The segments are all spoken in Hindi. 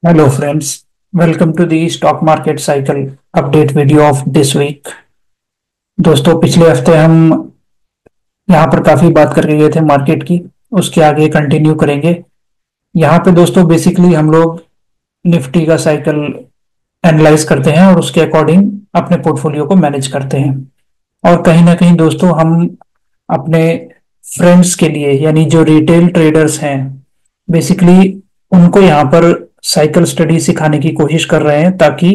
Hello friends, welcome to the stock market cycle update video of this week। दोस्तों पिछले हफ्ते हम यहाँ पर काफी बात करके गए थे मार्केट की। उसके आगे कंटिन्यू करेंगे। यहाँ पे दोस्तों बेसिकली हम लोग निफ्टी का साइकिल एनालाइज करते हैं और उसके अकॉर्डिंग अपने पोर्टफोलियो को मैनेज करते हैं। और कहीं ना कहीं दोस्तों हम अपने फ्रेंड्स के लिए यानी जो रिटेल ट्रेडर्स हैं बेसिकली उनको यहाँ पर साइकिल स्टडी सिखाने की कोशिश कर रहे हैं ताकि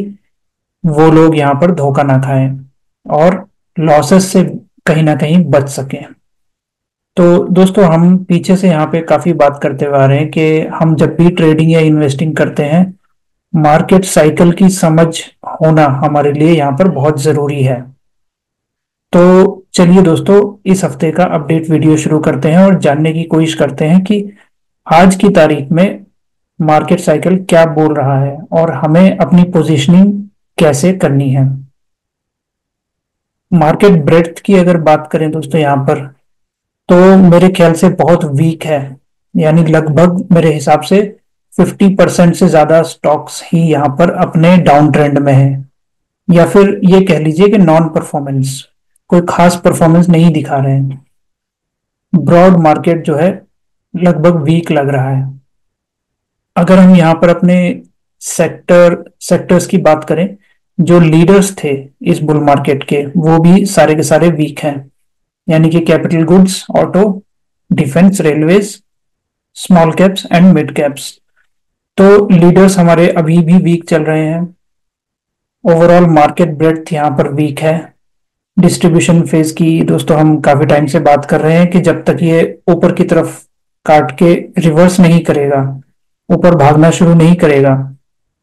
वो लोग यहाँ पर धोखा ना खाएं और लॉसेस से कहीं ना कहीं बच सकें। तो दोस्तों हम पीछे से यहाँ पे काफी बात करते हुए आ रहे हैं कि हम जब भी ट्रेडिंग या इन्वेस्टिंग करते हैं मार्केट साइकिल की समझ होना हमारे लिए यहाँ पर बहुत जरूरी है। तो चलिए दोस्तों इस हफ्ते का अपडेट वीडियो शुरू करते हैं और जानने की कोशिश करते हैं कि आज की तारीख में मार्केट साइकिल क्या बोल रहा है और हमें अपनी पोजीशनिंग कैसे करनी है। मार्केट ब्रेड्थ की अगर बात करें दोस्तों यहाँ पर तो मेरे ख्याल से बहुत वीक है। यानी लगभग मेरे हिसाब से 50% से ज्यादा स्टॉक्स ही यहाँ पर अपने डाउन ट्रेंड में है या फिर ये कह लीजिए कि नॉन परफॉर्मेंस, कोई खास परफॉर्मेंस नहीं दिखा रहे हैं। ब्रॉड मार्केट जो है लगभग वीक लग रहा है। अगर हम यहाँ पर अपने सेक्टर्स की बात करें, जो लीडर्स थे इस बुल मार्केट के वो भी सारे के सारे वीक हैं। यानी कि capital goods, auto, defence, railways, small caps and mid caps. तो लीडर्स हमारे अभी भी वीक चल रहे हैं। ओवरऑल मार्केट ब्रेड्थ यहाँ पर वीक है। डिस्ट्रीब्यूशन फेज की दोस्तों हम काफी टाइम से बात कर रहे हैं कि जब तक ये ऊपर की तरफ काट के रिवर्स नहीं करेगा, ऊपर भागना शुरू नहीं करेगा,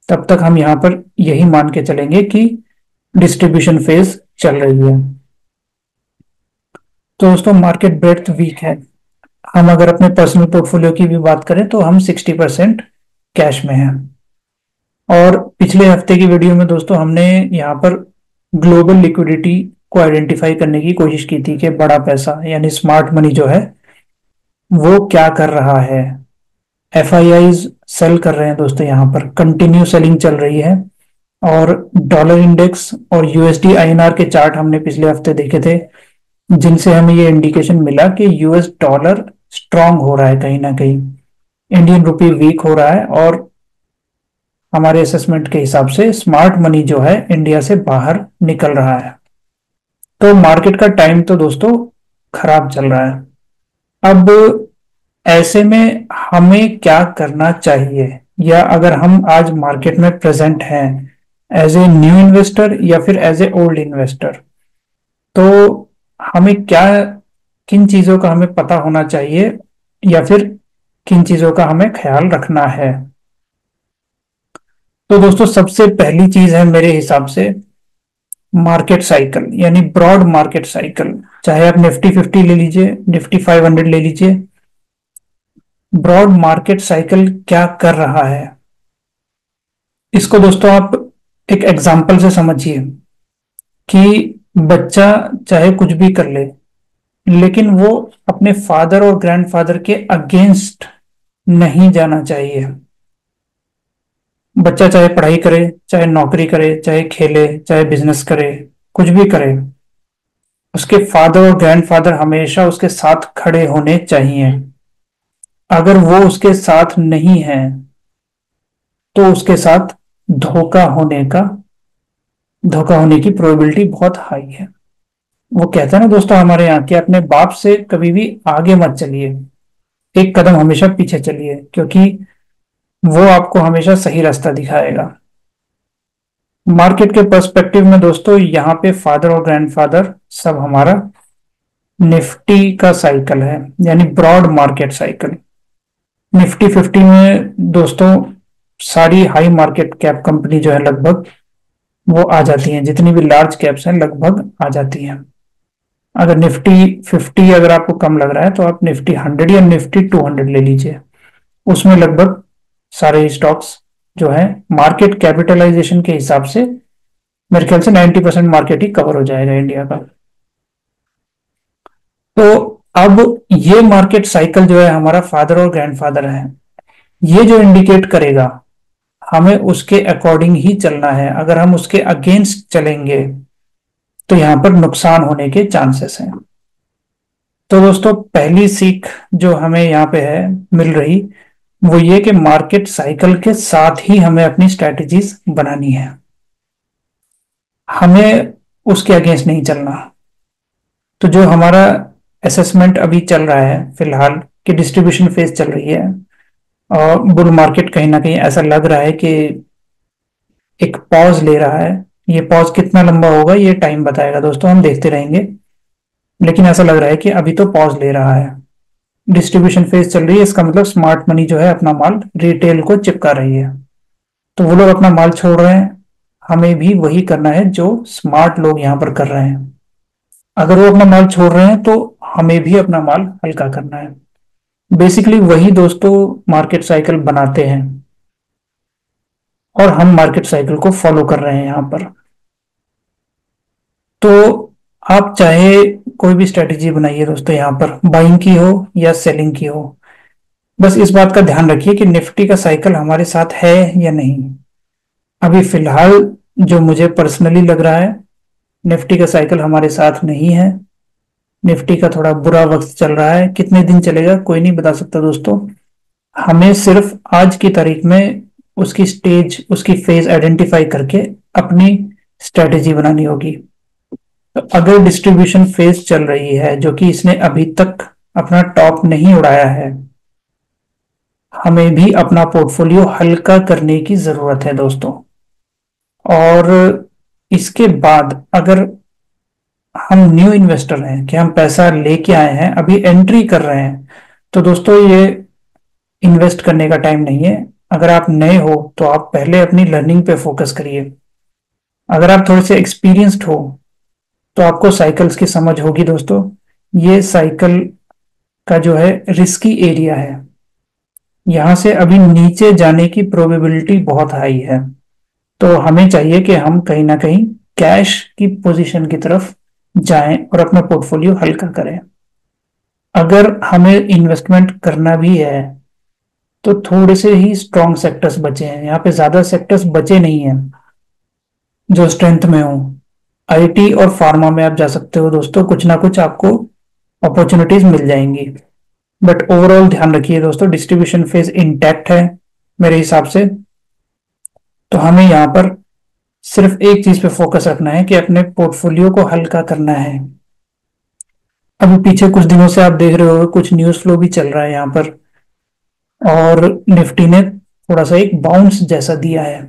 तब तक हम यहाँ पर यही मान के चलेंगे कि डिस्ट्रीब्यूशन फेज चल रही है। तो दोस्तों मार्केट ब्रेड्थ वीक है। हम अगर अपने पर्सनल पोर्टफोलियो की भी बात करें तो हम 60% कैश में हैं। और पिछले हफ्ते की वीडियो में दोस्तों हमने यहाँ पर ग्लोबल लिक्विडिटी को आइडेंटिफाई करने की कोशिश की थी कि बड़ा पैसा यानी स्मार्ट मनी जो है वो क्या कर रहा है। एफआईआईज सेल कर रहे हैं दोस्तों, यहाँ पर कंटिन्यू सेलिंग चल रही है। और डॉलर इंडेक्स और यूएसडी आईएनआर के चार्ट हमने पिछले हफ्ते देखे थे जिनसे हमें ये इंडिकेशन मिला कि यूएस डॉलर स्ट्रांग हो रहा है कहीं ना कहीं, इंडियन रुपी वीक हो रहा है और हमारे असेसमेंट के हिसाब से स्मार्ट मनी जो है इंडिया से बाहर निकल रहा है। तो मार्केट का टाइम तो दोस्तों खराब चल रहा है। अब ऐसे में हमें क्या करना चाहिए, या अगर हम आज मार्केट में प्रेजेंट हैं एज ए न्यू इन्वेस्टर या फिर एज ए ओल्ड इन्वेस्टर, तो हमें क्या, किन चीजों का हमें पता होना चाहिए या फिर किन चीजों का हमें ख्याल रखना है। तो दोस्तों सबसे पहली चीज है मेरे हिसाब से मार्केट साइकिल यानी ब्रॉड मार्केट साइकिल। चाहे आप निफ्टी 50 ले लीजिए, निफ्टी 500 ले लीजिए, ब्रॉड मार्केट साइकिल क्या कर रहा है इसको दोस्तों आप एक एग्जांपल से समझिए कि बच्चा चाहे कुछ भी कर ले लेकिन वो अपने फादर और ग्रैंडफादर के अगेंस्ट नहीं जाना चाहिए। बच्चा चाहे पढ़ाई करे, चाहे नौकरी करे, चाहे खेले, चाहे बिजनेस करे, कुछ भी करे, उसके फादर और ग्रैंडफादर हमेशा उसके साथ खड़े होने चाहिए। अगर वो उसके साथ नहीं है तो उसके साथ धोखा होने का धोखा होने की प्रोबेबिलिटी बहुत हाई है। वो कहता है ना दोस्तों हमारे यहाँ कि अपने बाप से कभी भी आगे मत चलिए, एक कदम हमेशा पीछे चलिए, क्योंकि वो आपको हमेशा सही रास्ता दिखाएगा। मार्केट के पर्सपेक्टिव में दोस्तों यहाँ पे फादर और ग्रैंडफादर सब हमारा निफ्टी का साइकिल है यानी ब्रॉड मार्केट साइकिल। निफ्टी 50 में दोस्तों सारी हाई मार्केट कैप कंपनी जो है लगभग वो आ जाती हैं, जितनी भी लार्ज कैप्स हैं लगभग आ जाती हैं। अगर निफ्टी 50 अगर आपको कम लग रहा है तो आप निफ्टी 100 या निफ्टी 200 ले लीजिए, उसमें लगभग सारे स्टॉक्स जो है मार्केट कैपिटलाइजेशन के हिसाब से मेरे ख्याल से 90% मार्केट ही कवर हो जाएगा इंडिया का। तो अब ये मार्केट साइकिल जो है हमारा फादर और ग्रैंडफादर है, ये जो इंडिकेट करेगा हमें उसके अकॉर्डिंग ही चलना है। अगर हम उसके अगेंस्ट चलेंगे तो यहां पर नुकसान होने के चांसेस हैं। तो दोस्तों पहली सीख जो हमें यहाँ पे है मिल रही, वो ये कि मार्केट साइकिल के साथ ही हमें अपनी स्ट्रेटजीज बनानी है, हमें उसके अगेंस्ट नहीं चलना। तो जो हमारा असेसमेंट अभी चल रहा है फिलहाल कि डिस्ट्रीब्यूशन फेज चल रही है और बुल मार्केट कहीं ना कहीं ऐसा लग रहा है कि एक पॉज ले रहा है। ये पॉज कितना लंबा होगा ये टाइम बताएगा दोस्तों, हम देखते रहेंगे। लेकिन ऐसा लग रहा है कि अभी तो पॉज ले रहा है, डिस्ट्रीब्यूशन फेज चल रही है। इसका मतलब स्मार्ट मनी जो है अपना माल रिटेल को चिपका रही है। तो वो लोग अपना माल छोड़ रहे हैं, हमें भी वही करना है जो स्मार्ट लोग यहाँ पर कर रहे हैं। अगर वो अपना माल छोड़ रहे हैं तो हमें भी अपना माल हल्का करना है। बेसिकली वही दोस्तों मार्केट साइकिल बनाते हैं और हम मार्केट साइकिल को फॉलो कर रहे हैं यहाँ पर। तो आप चाहे कोई भी स्ट्रेटेजी बनाइए दोस्तों, यहाँ पर बाइंग की हो या सेलिंग की हो, बस इस बात का ध्यान रखिए कि निफ्टी का साइकिल हमारे साथ है या नहीं। अभी फिलहाल जो मुझे पर्सनली लग रहा है, निफ्टी का साइकिल हमारे साथ नहीं है। निफ्टी का थोड़ा बुरा वक्त चल रहा है, कितने दिन चलेगा कोई नहीं बता सकता दोस्तों। हमें सिर्फ आज की तारीख में उसकी स्टेज, उसकी फेज आइडेंटिफाई करके अपनी स्ट्रेटेजी बनानी होगी। तो अगर डिस्ट्रीब्यूशन फेज चल रही है जो कि इसने अभी तक अपना टॉप नहीं उड़ाया है, हमें भी अपना पोर्टफोलियो हल्का करने की जरूरत है दोस्तों। और इसके बाद अगर हम न्यू इन्वेस्टर हैं कि हम पैसा लेके आए हैं, अभी एंट्री कर रहे हैं, तो दोस्तों ये इन्वेस्ट करने का टाइम नहीं है। अगर आप नए हो तो आप पहले अपनी लर्निंग पे फोकस करिए। अगर आप थोड़े से एक्सपीरियंस्ड हो तो आपको साइकिल्स की समझ होगी दोस्तों। ये साइकिल का जो है रिस्की एरिया है, यहां से अभी नीचे जाने की प्रोबेबिलिटी बहुत हाई है। तो हमें चाहिए कि हम कहीं ना कहीं कैश की पोजीशन की तरफ जाएं और अपना पोर्टफोलियो हल्का करें। अगर हमें इन्वेस्टमेंट करना भी है तो थोड़े से ही स्ट्रॉन्ग सेक्टर्स बचे हैं, यहाँ पे ज्यादा सेक्टर्स बचे नहीं हैं जो स्ट्रेंथ में हो। आईटी और फार्मा में आप जा सकते हो दोस्तों, कुछ ना कुछ आपको अपॉर्चुनिटीज मिल जाएंगी। बट ओवरऑल ध्यान रखिए दोस्तों, डिस्ट्रीब्यूशन फेज इंटैक्ट है मेरे हिसाब से। तो हमें यहाँ पर सिर्फ एक चीज पे फोकस रखना है कि अपने पोर्टफोलियो को हल्का करना है। अभी पीछे कुछ दिनों से आप देख रहे हो कुछ न्यूज फ्लो भी चल रहा है यहाँ पर, और निफ्टी ने थोड़ा सा एक बाउंस जैसा दिया है।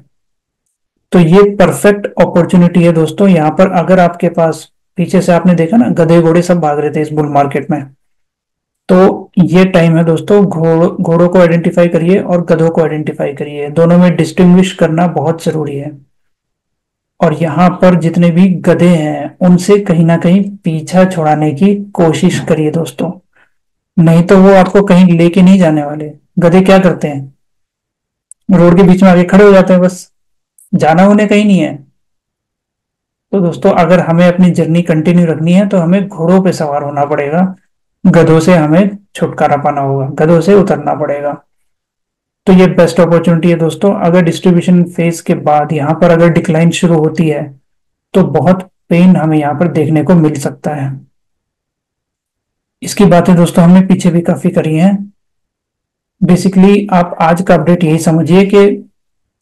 तो ये परफेक्ट अपॉर्चुनिटी है दोस्तों यहाँ पर। अगर आपके पास, पीछे से आपने देखा ना गधे घोड़े सब भाग रहे थे इस बुल मार्केट में, तो ये टाइम है दोस्तों, घोड़ों को आइडेंटिफाई करिए और गधों को आइडेंटिफाई करिए, दोनों में डिस्टिंग्विश करना बहुत जरूरी है। और यहाँ पर जितने भी गधे हैं उनसे कहीं ना कहीं पीछा छुड़ाने की कोशिश करिए दोस्तों, नहीं तो वो आपको कहीं लेके नहीं जाने वाले। गधे क्या करते हैं, रोड के बीच में आके खड़े हो जाते हैं, बस जाना उन्हें कहीं नहीं है। तो दोस्तों अगर हमें अपनी जर्नी कंटिन्यू रखनी है तो हमें घोड़ों पे सवार होना पड़ेगा, गधों से हमें छुटकारा पाना होगा, गधों से उतरना पड़ेगा। तो ये बेस्ट अपॉर्चुनिटी है दोस्तों। अगर डिस्ट्रीब्यूशन फेज के बाद यहाँ पर अगर डिक्लाइन शुरू होती है तो बहुत पेन हमें यहाँ पर देखने को मिल सकता है। इसकी बातें दोस्तों हमने पीछे भी काफी करी हैं। बेसिकली आप आज का अपडेट यही समझिए कि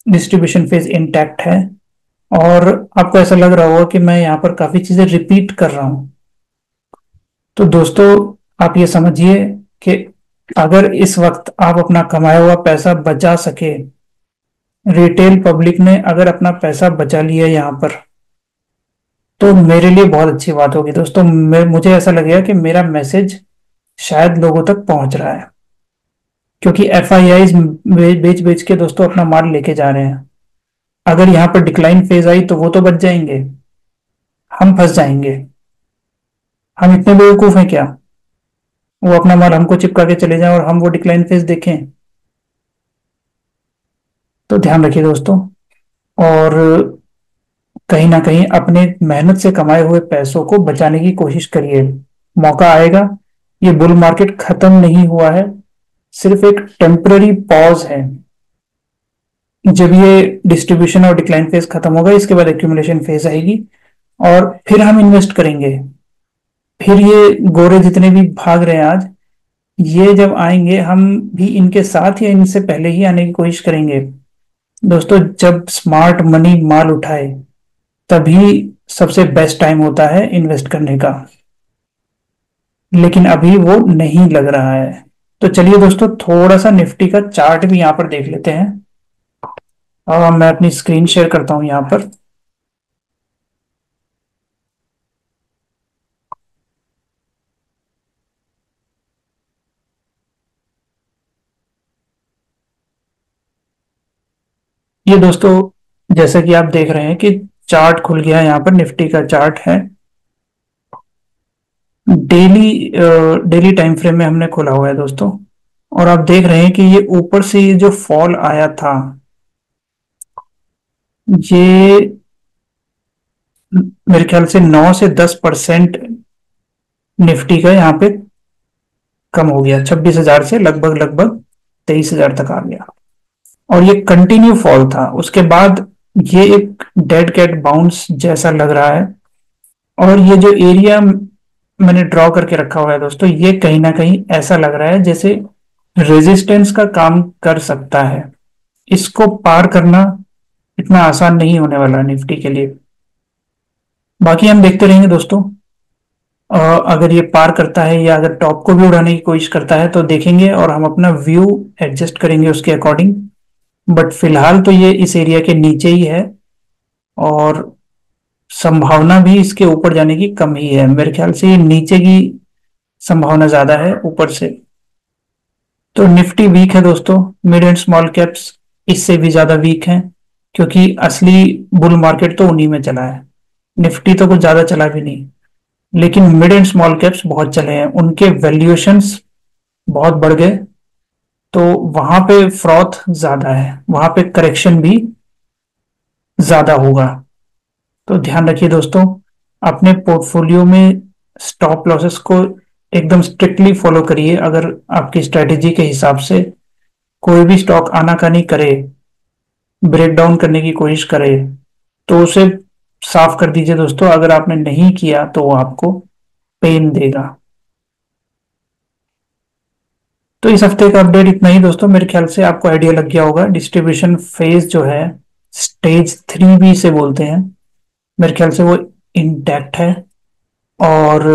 डिस्ट्रीब्यूशन फेज इंटैक्ट है, और आपको ऐसा लग रहा होगा कि मैं यहाँ पर काफी चीजें रिपीट कर रहा हूं। तो दोस्तों आप ये समझिए कि अगर इस वक्त आप अपना कमाया हुआ पैसा बचा सके, रिटेल पब्लिक ने अगर अपना पैसा बचा लिया यहाँ पर, तो मेरे लिए बहुत अच्छी बात होगी दोस्तों। मुझे ऐसा लगेगा कि मेरा मैसेज शायद लोगों तक पहुंच रहा है, क्योंकि एफआईआई बेच बेच के दोस्तों अपना माल लेके जा रहे हैं। अगर यहाँ पर डिक्लाइन फेज आई तो वो तो बच जाएंगे, हम फंस जाएंगे। हम इतने बेवकूफ हैं क्या, वो अपना माल हमको चिपका के चले जाएं और हम वो डिक्लाइन फेज देखें। तो ध्यान रखिए दोस्तों, और कहीं ना कहीं अपने मेहनत से कमाए हुए पैसों को बचाने की कोशिश करिए। मौका आएगा, ये बुल मार्केट खत्म नहीं हुआ है, सिर्फ एक टेम्पररी पॉज है। जब ये डिस्ट्रीब्यूशन और डिक्लाइन फेज खत्म होगा, इसके बाद एक्यूमुलेशन फेज आएगी और फिर हम इन्वेस्ट करेंगे। फिर ये गोरे जितने भी भाग रहे हैं आज, ये जब आएंगे हम भी इनके साथ या इनसे पहले ही आने की कोशिश करेंगे। दोस्तों, जब स्मार्ट मनी माल उठाए तभी सबसे बेस्ट टाइम होता है इन्वेस्ट करने का, लेकिन अभी वो नहीं लग रहा है। तो चलिए दोस्तों, थोड़ा सा निफ्टी का चार्ट भी यहाँ पर देख लेते हैं। मैं अपनी स्क्रीन शेयर करता हूँ यहाँ पर। ये दोस्तों, जैसा कि आप देख रहे हैं कि चार्ट खुल गया है, यहाँ पर निफ्टी का चार्ट है। डेली डेली टाइम फ्रेम में हमने खोला हुआ है दोस्तों। और आप देख रहे हैं कि ये ऊपर से ये जो फॉल आया था, ये मेरे ख्याल से 9 से 10% निफ्टी का यहाँ पे कम हो गया। 26,000 से लगभग लगभग 23,000 तक आ गया। और ये कंटिन्यू फॉल था। उसके बाद ये एक डेड कैट बाउंस जैसा लग रहा है। और ये जो एरिया मैंने ड्रॉ करके रखा हुआ है दोस्तों, ये कहीं ना कहीं ऐसा लग रहा है जैसे रेजिस्टेंस का काम कर सकता है। इसको पार करना इतना आसान नहीं होने वाला निफ्टी के लिए। बाकी हम देखते रहेंगे दोस्तों। अ, अगर ये पार करता है या अगर टॉप को भी उड़ाने की कोशिश करता है तो देखेंगे और हम अपना व्यू एडजस्ट करेंगे उसके अकॉर्डिंग। बट फिलहाल तो ये इस एरिया के नीचे ही है और संभावना भी इसके ऊपर जाने की कम ही है। मेरे ख्याल से ये नीचे की संभावना ज्यादा है ऊपर से। तो निफ्टी वीक है दोस्तों। मिड एंड स्मॉल कैप्स इससे भी ज्यादा वीक हैं, क्योंकि असली बुल मार्केट तो उन्हीं में चला है। निफ्टी तो कुछ ज्यादा चला भी नहीं, लेकिन मिड एंड स्मॉल कैप्स बहुत चले हैं। उनके वैल्यूएशंस बहुत बढ़ गए, तो वहां पे फ्रॉथ ज्यादा है, वहां पे करेक्शन भी ज्यादा होगा। तो ध्यान रखिए दोस्तों, अपने पोर्टफोलियो में स्टॉप लॉसेस को एकदम स्ट्रिक्टली फॉलो करिए। अगर आपकी स्ट्रेटेजी के हिसाब से कोई भी स्टॉक आनाकानी करे, ब्रेक डाउन करने की कोशिश करे, तो उसे साफ कर दीजिए दोस्तों। अगर आपने नहीं किया तो वो आपको पेन देगा। तो इस हफ्ते का अपडेट इतना ही दोस्तों। मेरे ख्याल से आपको आइडिया लग गया होगा। डिस्ट्रीब्यूशन फेज जो है, स्टेज 3 भी से बोलते हैं, मेरे ख्याल से वो इंटैक्ट है। और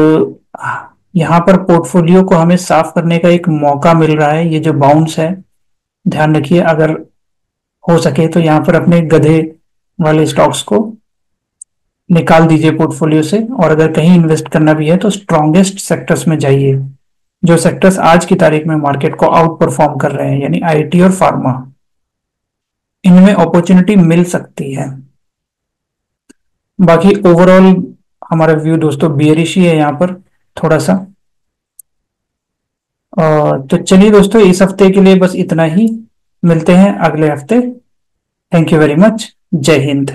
यहाँ पर पोर्टफोलियो को हमें साफ करने का एक मौका मिल रहा है। ये जो बाउंस है, ध्यान रखिए, अगर हो सके तो यहाँ पर अपने गधे वाले स्टॉक्स को निकाल दीजिए पोर्टफोलियो से। और अगर कहीं इन्वेस्ट करना भी है तो स्ट्रॉन्गेस्ट सेक्टर्स में जाइए, जो सेक्टर्स आज की तारीख में मार्केट को आउट परफॉर्म कर रहे हैं, यानी आईटी और फार्मा। इनमें अपॉर्चुनिटी मिल सकती है। बाकी ओवरऑल हमारा व्यू दोस्तों बियरिश ही है यहाँ पर थोड़ा सा। तो चलिए दोस्तों, इस हफ्ते के लिए बस इतना ही। मिलते हैं अगले हफ्ते। Thank you very much. जय हिंद।